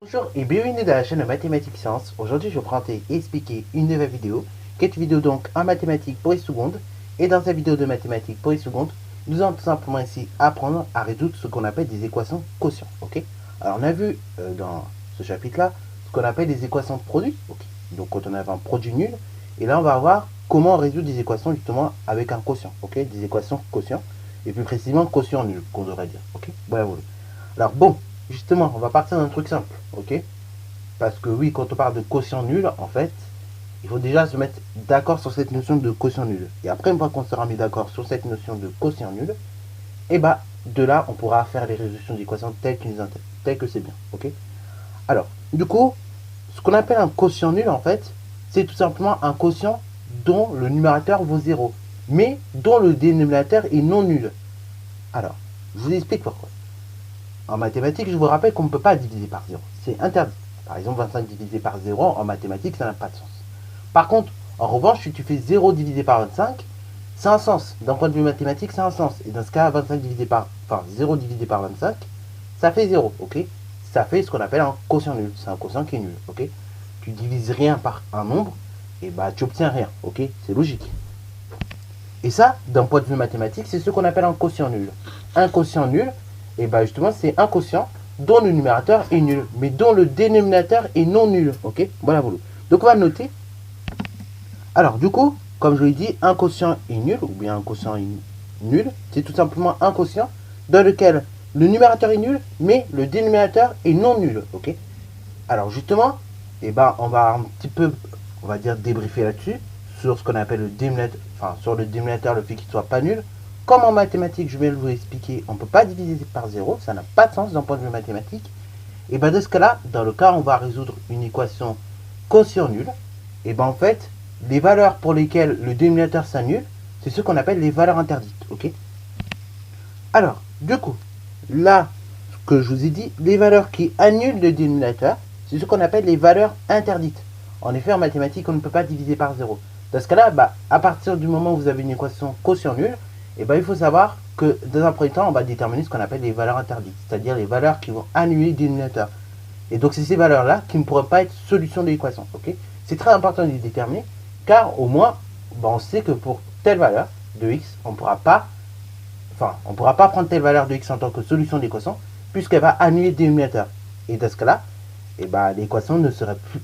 Bonjour et bienvenue dans la chaîne de Mathématiques Sciences. Aujourd'hui, je vais vous présenter et expliquer une nouvelle vidéo, qui est une vidéo donc en mathématiques pour les secondes. Et dans cette vidéo de mathématiques pour les secondes, nous allons tout simplement ici apprendre à résoudre ce qu'on appelle des équations quotients. Ok. Alors, on a vu dans ce chapitre-là ce qu'on appelle des équations de produit. Okay. Donc, quand on avait un produit nul, et là, on va voir comment résoudre des équations justement avec un quotient. Ok. Des équations quotients, et plus précisément quotient nul, qu'on devrait dire. Ok. Voilà. Alors, bon. Justement, on va partir d'un truc simple, ok? Parce que oui, quand on parle de quotient nul, en fait, il faut déjà se mettre d'accord sur cette notion de quotient nul. Et après, une fois qu'on sera mis d'accord sur cette notion de quotient nul, et bah, de là, on pourra faire les résolutions d'équations telles que c'est bien, ok? Alors, du coup, ce qu'on appelle un quotient nul, en fait, c'est tout simplement un quotient dont le numérateur vaut 0, mais dont le dénominateur est non nul. Alors, je vous explique pourquoi. En mathématiques, je vous rappelle qu'on ne peut pas diviser par 0. C'est interdit. Par exemple, 25 divisé par 0, en mathématiques, ça n'a pas de sens. Par contre, en revanche, si tu fais 0 divisé par 25, c'est un sens. D'un point de vue mathématique, c'est un sens. Et dans ce cas, 25 divisé par, 0 divisé par 25, ça fait 0, ok? Ça fait ce qu'on appelle un quotient nul. C'est un quotient qui est nul, ok? Tu divises rien par un nombre, et bah tu obtiens rien, ok? C'est logique. Et ça, d'un point de vue mathématique, c'est ce qu'on appelle un quotient nul. Un quotient nul, et bien justement, c'est un quotient dont le numérateur est nul, mais dont le dénominateur est non nul. Ok. Voilà, voilà. Donc on va noter. Alors du coup, comme je l'ai dit, un quotient est nul, ou bien un quotient est nul, c'est tout simplement un quotient dans lequel le numérateur est nul, mais le dénominateur est non nul. Ok. Alors justement, et ben on va un petit peu, on va dire, débriefer là-dessus, sur ce qu'on appelle le dénominateur, enfin sur le dénominateur, le fait qu'il soit pas nul. Comme en mathématiques, je vais vous expliquer, on ne peut pas diviser par 0, ça n'a pas de sens d'un point de vue mathématique. Et bien dans ce cas-là, dans le cas où on va résoudre une équation quotient nul, et ben en fait, les valeurs pour lesquelles le dénominateur s'annule, c'est ce qu'on appelle les valeurs interdites. Ok. Alors, du coup, là, ce que je vous ai dit, les valeurs qui annulent le dénominateur, c'est ce qu'on appelle les valeurs interdites. En effet, en mathématiques, on ne peut pas diviser par 0. Dans ce cas-là, bah, à partir du moment où vous avez une équation quotient nul, et ben, il faut savoir que dans un premier temps, on va déterminer ce qu'on appelle les valeurs interdites, c'est-à-dire les valeurs qui vont annuler le dénominateur. Et donc, c'est ces valeurs-là qui ne pourraient pas être solution de l'équation. Okay. C'est très important de les déterminer, car au moins, ben, on sait que pour telle valeur de x, on ne pourra pas prendre telle valeur de x en tant que solution de l'équation, puisqu'elle va annuler le dénominateur. Et dans ce cas-là, et ben, l'équation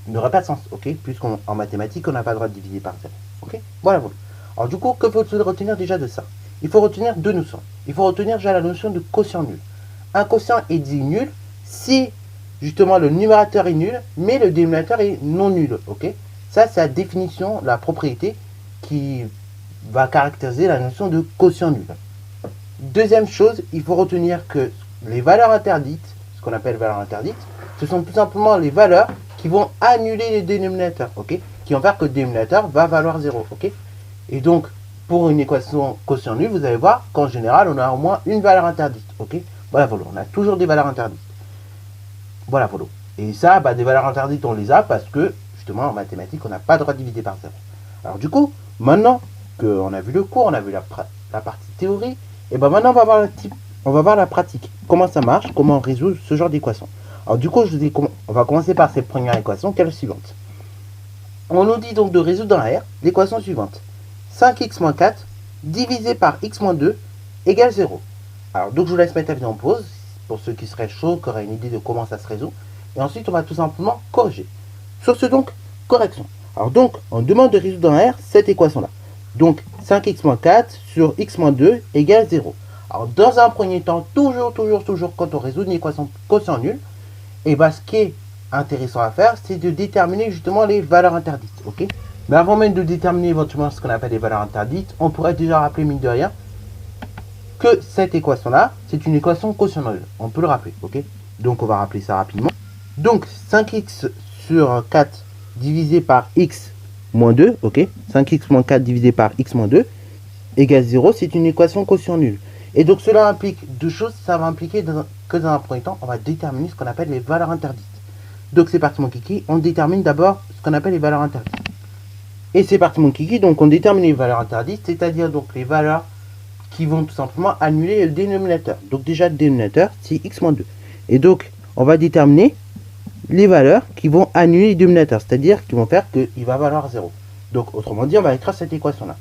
n'aurait pas de sens, ok? Puisqu'en mathématiques, on n'a pas le droit de diviser par 0. Ok. Voilà, voilà. Alors du coup, que faut-il retenir déjà de ça? Il faut retenir deux notions. Il faut retenir déjà la notion de quotient nul. Un quotient est dit nul si justement le numérateur est nul, mais le dénominateur est non nul. Ok. Ça, c'est la définition, la propriété qui va caractériser la notion de quotient nul. Deuxième chose, il faut retenir que les valeurs interdites, ce qu'on appelle valeurs interdites, ce sont tout simplement les valeurs qui vont annuler les dénominateurs, ok, qui vont faire que le dénominateur va valoir 0, ok. Et donc, pour une équation quotient nul, vous allez voir qu'en général, on a au moins une valeur interdite, ok. Voilà, voilà, on a toujours des valeurs interdites. Voilà, voilà. Et ça, bah, des valeurs interdites, on les a parce que, justement, en mathématiques, on n'a pas le droit de diviser par 0. Alors du coup, maintenant qu'on a vu le cours, on a vu la partie théorie, et ben maintenant, on va voir la pratique. Comment ça marche, comment on résout ce genre d'équation. Alors du coup, on va commencer par cette première équation, qui est la suivante. On nous dit donc de résoudre dans R l'équation suivante. 5x moins 4 divisé par x moins 2 égale 0. Alors donc je vous laisse mettre la vidéo en pause, pour ceux qui seraient chauds, qui auraient une idée de comment ça se résout. Et ensuite, on va tout simplement corriger. Sur ce donc, correction. Alors donc, on demande de résoudre dans R cette équation-là. Donc 5x moins 4 sur x moins 2 égale 0. Alors dans un premier temps, toujours, quand on résout une équation quotient nul, et ben, ce qui est intéressant à faire, c'est de déterminer justement les valeurs interdites. Ok. Mais avant même de déterminer éventuellement ce qu'on appelle les valeurs interdites, on pourrait déjà rappeler, mine de rien, que cette équation-là, c'est une équation quotient nul. On peut le rappeler. Ok. Donc on va rappeler ça rapidement. Donc 5x sur 4 divisé par x moins 2, ok, 5x moins 4 divisé par x moins 2 égale 0, c'est une équation quotient nul. Et donc cela implique deux choses, ça va impliquer que dans un premier temps, on va déterminer ce qu'on appelle les valeurs interdites. Donc c'est parti mon kiki, on détermine d'abord ce qu'on appelle les valeurs interdites. Et c'est parti mon kiki, donc on détermine les valeurs interdites, c'est-à-dire donc les valeurs qui vont tout simplement annuler le dénominateur. Donc déjà le dénominateur, c'est x moins 2. Et donc on va déterminer les valeurs qui vont annuler les dénominateurs, c'est-à-dire qui vont faire qu'il va valoir 0. Donc, autrement dit, on va écrire cette équation-là.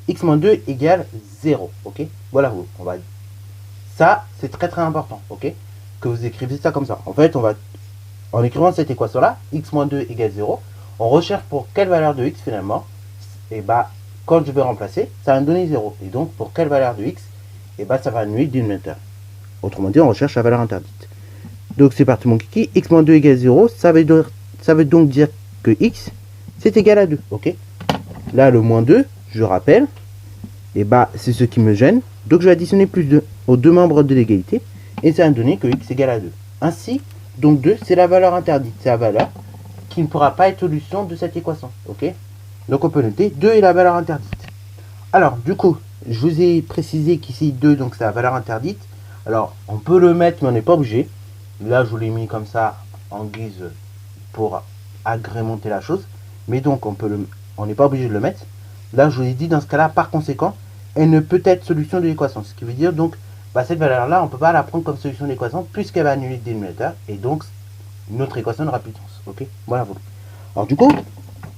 X moins 2 égale 0, ok? Voilà, on va... Ça, c'est très très important, ok? Que vous écrivez ça comme ça. En fait, en écrivant cette équation-là, x moins 2 égale 0, on recherche pour quelle valeur de x finalement, et bah, quand je vais remplacer, ça va me donner 0. Et donc, pour quelle valeur de x, et bah, ça va annuler le dénominateur. Autrement dit, on recherche la valeur interdite. Donc, c'est parti mon kiki, x moins 2 égale 0, ça veut donc dire que x, c'est égal à 2, ok? Là, le moins 2, je rappelle, et bah, c'est ce qui me gêne. Donc, je vais additionner plus 2 aux deux membres de l'égalité, et ça va me donner que x égale à 2. Ainsi, donc 2, c'est la valeur interdite, c'est la valeur qui ne pourra pas être solution de cette équation, ok? Donc, on peut noter 2 est la valeur interdite. Alors, du coup, je vous ai précisé qu'ici 2, donc c'est la valeur interdite. Alors, on peut le mettre, mais on n'est pas obligé. Là, je vous l'ai mis comme ça, en guise pour agrémenter la chose. Mais donc, on n'est pas obligé de le mettre. Là, je vous ai dit, dans ce cas-là, par conséquent, elle ne peut être solution de l'équation. Ce qui veut dire, donc, bah, cette valeur-là, on ne peut pas la prendre comme solution de l'équation, puisqu'elle va annuler le dénominateur. Et donc, notre équation n'aura plus de sens. Ok? Voilà, voilà. Alors, du coup,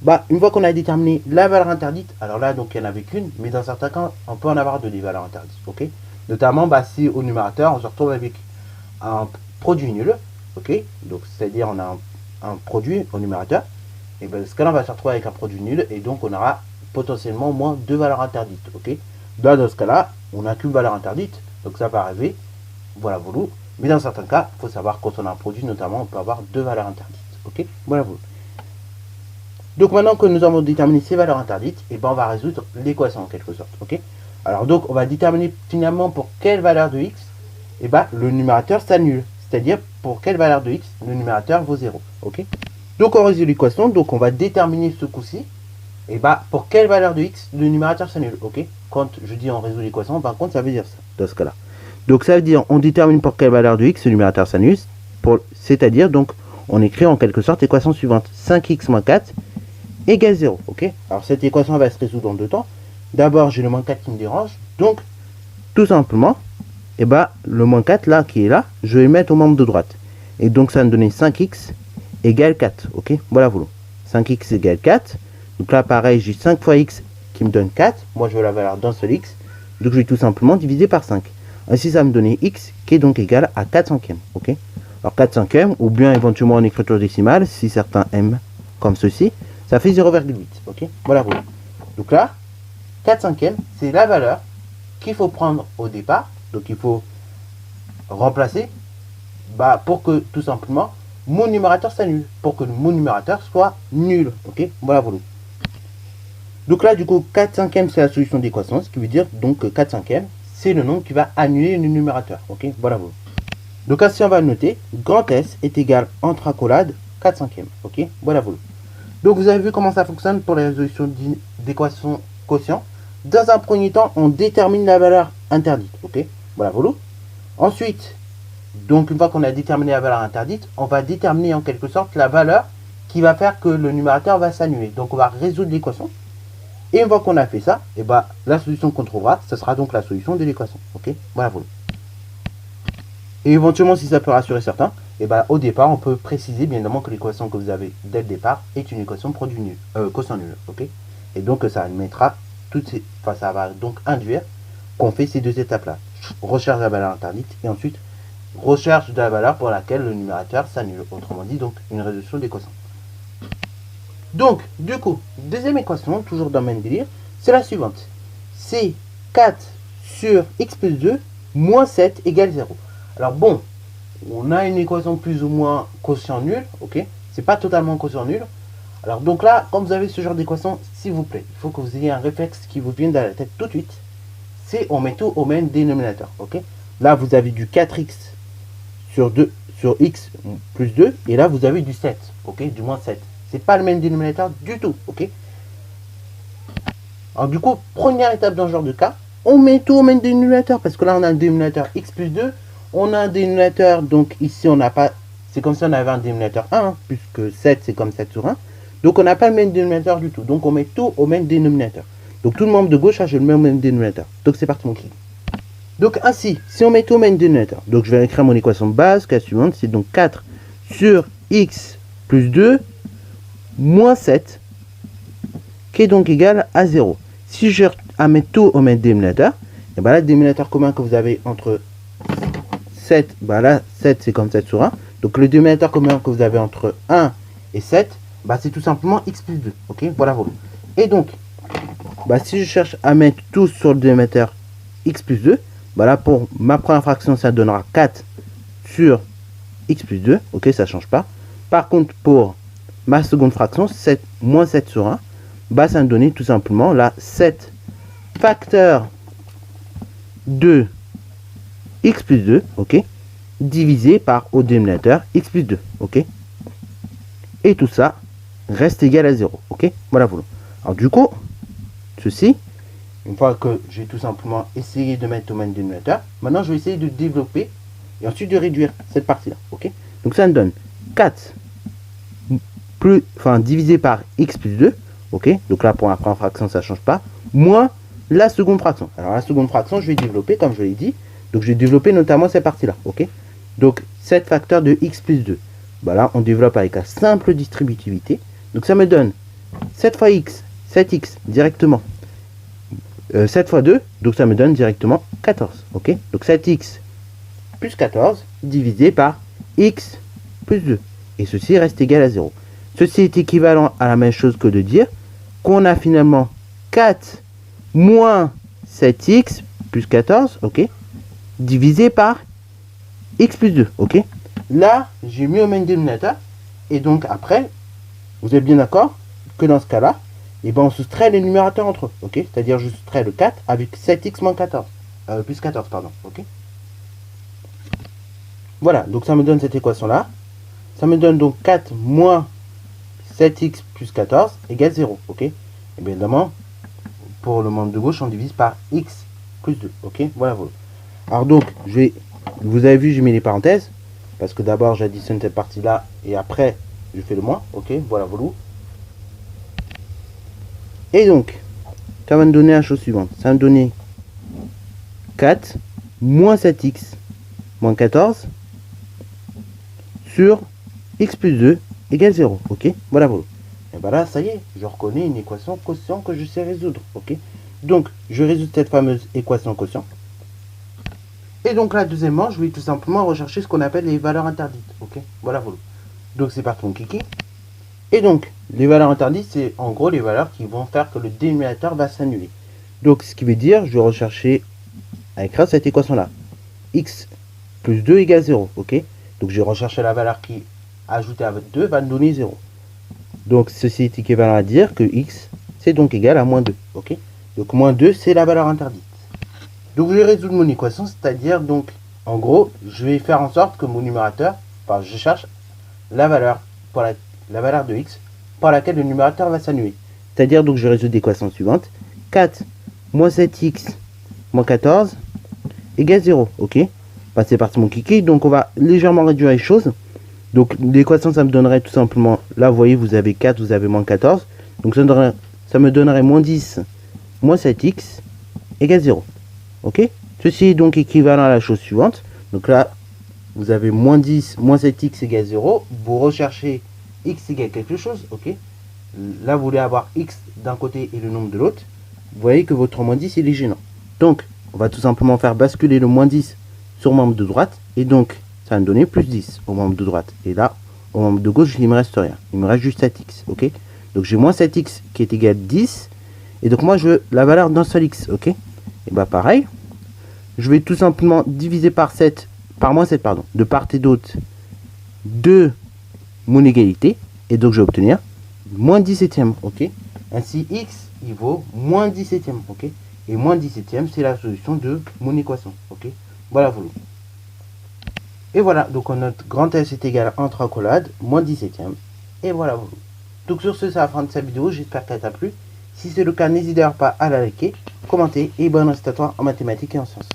bah, une fois qu'on a déterminé la valeur interdite, alors là, donc, il n'y en avait qu'une, mais dans certains cas, on peut en avoir deux des valeurs interdites. Ok? Notamment, bah, si au numérateur, on se retrouve avec un produit nul. Ok? Donc, c'est-à-dire, on a un produit au numérateur. Et ben, dans ce cas-là, on va se retrouver avec un produit nul. Et donc, on aura potentiellement au moins deux valeurs interdites. Ok? Là, dans ce cas-là, on n'a qu'une valeur interdite. Donc, ça peut arriver. Voilà, voilà. Mais dans certains cas, il faut savoir quand on a un produit, notamment, on peut avoir deux valeurs interdites. Ok? Voilà, voilà. Donc, maintenant que nous avons déterminé ces valeurs interdites, et ben, on va résoudre l'équation en quelque sorte. Ok? Alors, donc, on va déterminer finalement pour quelle valeur de x, et ben, le numérateur s'annule. C'est-à-dire, pour quelle valeur de x, le numérateur vaut 0. Ok? Donc, on résout l'équation. Donc, on va déterminer ce coup-ci. Et bah, pour quelle valeur de x, le numérateur s'annule. Ok? Quand je dis on résout l'équation, par contre, ça veut dire ça, dans ce cas-là. Donc, ça veut dire on détermine pour quelle valeur de x, le numérateur s'annule. C'est-à-dire, donc, on écrit en quelque sorte l'équation suivante. 5x moins 4 égale 0. Ok? Alors, cette équation va se résoudre en deux temps. D'abord, j'ai le moins 4 qui me dérange. Donc, tout simplement, et bah, le moins 4, là, qui est là, je vais le mettre au membre de droite. Et donc, ça va me donner 5x égale 4. Ok? Voilà, voilà. 5x égale 4. Donc là, pareil, j'ai 5 fois x qui me donne 4. Moi, je veux la valeur d'un seul x. Donc, je vais tout simplement diviser par 5. Ainsi, ça va me donner x qui est donc égal à 4 cinquièmes. Ok? Alors, 4 cinquièmes, ou bien éventuellement en écriture décimale, si certains aiment comme ceci, ça fait 0,8. Ok? Voilà, voilà. Donc là, 4 cinquièmes, c'est la valeur qu'il faut prendre au départ. Donc, il faut remplacer bah, pour que, tout simplement, mon numérateur s'annule. Pour que mon numérateur soit nul. Ok? Voilà, voilà. Donc là, du coup, 4 cinquièmes, c'est la solution d'équation, ce qui veut dire donc que 4 cinquièmes, c'est le nombre qui va annuler le numérateur. Ok, voilà. Donc ainsi, on va noter, grand S est égal, entre accolades, 4 cinquièmes. Ok, voilà. Donc vous avez vu comment ça fonctionne pour la résolution d'équations quotient. Dans un premier temps, on détermine la valeur interdite. Ok, voilà. Ensuite, donc une fois qu'on a déterminé la valeur interdite, on va déterminer en quelque sorte la valeur qui va faire que le numérateur va s'annuler. Donc on va résoudre l'équation. Et une fois qu'on a fait ça, et bah, la solution qu'on trouvera, ce sera donc la solution de l'équation. Ok, voilà, voilà. Et éventuellement, si ça peut rassurer certains, et bah, au départ, on peut préciser bien évidemment que l'équation que vous avez dès le départ est une équation produit nul, quotient nul. Ok, et donc ça mettra toutes ces, enfin, ça va donc induire qu'on fait ces deux étapes-là. Recherche de la valeur interdite et ensuite recherche de la valeur pour laquelle le numérateur s'annule. Autrement dit, donc une résolution d'équation. Donc, du coup, deuxième équation, toujours dans le même délire, c'est la suivante. C'est 4 sur x plus 2 moins 7 égale 0. Alors bon, on a une équation plus ou moins quotient nul, ok? C'est pas totalement quotient nul. Alors donc là, quand vous avez ce genre d'équation, s'il vous plaît, il faut que vous ayez un réflexe qui vous vienne dans la tête tout de suite. C'est on met tout au même dénominateur, ok? Là, vous avez du 4x sur x plus 2, et là, vous avez du 7, ok? Du moins 7. C'est pas le même dénominateur du tout, ok? Alors du coup, première étape dans ce genre de cas, on met tout au même dénominateur, parce que là on a un dénominateur x plus 2, on a un dénominateur, donc ici on n'a pas, c'est comme si on avait un dénominateur 1, hein, puisque 7 c'est comme 7 sur 1, donc on n'a pas le même dénominateur du tout, donc on met tout au même dénominateur. Donc tout le membre de gauche a le même dénominateur, donc c'est parti mon clic. Donc ainsi, si on met tout au même dénominateur, donc je vais écrire mon équation de base, qui est la suivante, c'est donc 4 sur x plus 2 moins 7 qui est donc égal à 0. Si je amène tout au même dénominateur, et ben là, le dénominateur commun que vous avez entre 7, ben là, 7 c'est comme 7 sur 1. Donc le dénominateur commun que vous avez entre 1 et 7, ben, c'est tout simplement x plus 2. Ok, voilà. Et donc, ben, si je cherche à mettre tout sur le dénominateur x plus 2, ben là, pour ma première fraction, ça donnera 4 sur x plus 2. Ok, ça ne change pas. Par contre, pour ma seconde fraction, 7 moins 7 sur 1, bah, ça me donne tout simplement la 7 facteur de x plus 2, ok, divisé par au dénominateur x plus 2, ok. Et tout ça reste égal à 0, ok. Voilà. Alors du coup, ceci, une fois que j'ai tout simplement essayé de mettre au même dénominateur, maintenant je vais essayer de développer et ensuite de réduire cette partie-là, ok. Donc ça me donne 4 divisé par x plus 2, ok. Donc là, pour la première fraction, ça ne change pas, moins la seconde fraction. Alors la seconde fraction, je vais développer, comme je l'ai dit. Donc je vais développer notamment cette partie-là, ok. Donc 7 facteurs de x plus 2. Bah là, on développe avec la simple distributivité. Donc ça me donne 7 fois x, 7x directement. 7 fois 2, donc ça me donne directement 14, ok. Donc 7x plus 14 divisé par x plus 2. Et ceci reste égal à 0. Ceci est équivalent à la même chose que de dire qu'on a finalement 4 moins 7x plus 14, ok, divisé par x plus 2, ok. Là, j'ai mis au même dénominateur. Et donc après, vous êtes bien d'accord que dans ce cas-là, et ben on soustrait les numérateurs entre eux, ok. C'est-à-dire je soustrais le 4 avec 7x moins 14, plus 14, pardon, ok. Voilà, donc ça me donne cette équation-là. Ça me donne donc 4 moins 7x plus 14 égale 0, ok. Et bien évidemment, pour le membre de gauche, on divise par x plus 2, ok. Voilà. Alors donc, vous avez vu, j'ai mis les parenthèses, parce que d'abord j'additionne cette partie-là, et après, je fais le moins, ok. Voilà. Et donc, ça va me donner la chose suivante. Ça va me donner 4 moins 7x moins 14 sur x plus 2 égale 0, ok. Voilà. Et bien là, ça y est, je reconnais une équation quotient que je sais résoudre, ok. Donc, je résous cette fameuse équation quotient. Et donc là, deuxièmement, je vais tout simplement rechercher ce qu'on appelle les valeurs interdites, ok. Voilà. Donc, c'est parti mon kiki. Et donc, les valeurs interdites, c'est en gros les valeurs qui vont faire que le dénominateur va s'annuler. Donc, ce qui veut dire, je vais rechercher à écrire cette équation-là. X plus 2 égale 0, ok. Donc, je vais rechercher la valeur qui, ajoutée avec 2, va me donner 0. Donc, ceci est équivalent à dire que x, c'est donc égal à moins 2, ok. Donc, moins 2, c'est la valeur interdite. Donc, je vais résoudre mon équation, c'est-à-dire, donc, en gros, je vais faire en sorte que mon numérateur, enfin, je cherche la valeur la valeur de x par laquelle le numérateur va s'annuler. C'est-à-dire, donc, je résous l'équation suivante. 4 moins 7x moins 14 égale 0, ok. Bah, c'est parti mon kiki. Donc, on va légèrement réduire les choses. Donc, l'équation, ça me donnerait tout simplement, là, vous voyez, vous avez 4, vous avez moins 14. Donc, ça me donnerait moins 10 moins 7x égale 0. Ok. Ceci est donc équivalent à la chose suivante. Donc là, vous avez moins 10 moins 7x égale 0. Vous recherchez x égale quelque chose. Ok. Là, vous voulez avoir x d'un côté et le nombre de l'autre. Vous voyez que votre moins 10, il est gênant. Donc, on va tout simplement faire basculer le moins 10 sur le membre de droite. Et donc, ça va me donner plus 10 au membre de droite. Et là, au membre de gauche, il ne me reste rien. Il me reste juste 7x. Ok. Donc, j'ai moins 7x qui est égal à 10. Et donc, moi, je veux la valeur d'un seul x. Ok. Et bah, pareil. Je vais tout simplement diviser par moins 7, pardon, de part et d'autre de mon égalité. Et donc, je vais obtenir moins 17e. Ok. Ainsi, x, il vaut moins 17e. Ok. Et moins 17e, c'est la solution de mon équation. Ok. Voilà. Et voilà, donc notre grand S est égal à 1 3 accolade, moins 17e. Et voilà. Donc sur ce, c'est la fin de cette vidéo. J'espère qu'elle t'a plu. Si c'est le cas, n'hésitez pas à la liker, commenter et bonne reste à toi en mathématiques et en sciences.